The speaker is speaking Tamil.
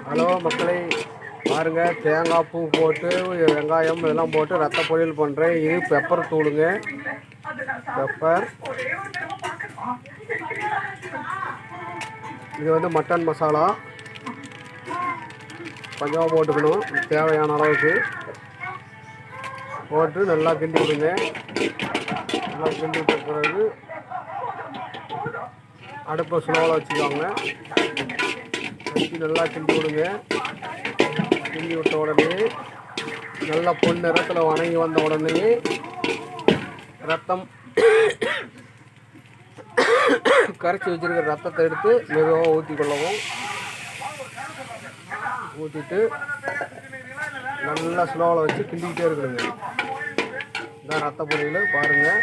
ஹலோ மக்களை பாருங்க, தேங்காய் பூ போட்டு வெங்காயம் இதெல்லாம் போட்டு ரத்த பொரியல் பண்ணுறேன். இது பெப்பர் தூளுங்க, பெப்பர். இது வந்து மட்டன் மசாலா கொஞ்சமாக போட்டுக்கணும், தேவையான அளவுக்கு போட்டு நல்லா கிண்டி விடுங்க. நல்லா கிண்டி விட்ட பிறகு அடுப்பை ஸ்லோவில் வச்சுக்கோங்க. வச்சு நல்லா கிண்டி விடுங்க. கிண்டி விட்ட உடனே நல்லா பொன் நிறத்தில் வணங்கி வந்த உடனே ரத்தம் கரைச்சி வச்சுருக்கிற ரத்தத்தை எடுத்து மெதுவாக ஊற்றிக்கொள்ளவும். ஊற்றிட்டு நல்லா ஸ்லோவில் வச்சு கிண்டிக்கிட்டே இருக்கணுங்க. இதான் ரத்த பொரியல் பாருங்கள்.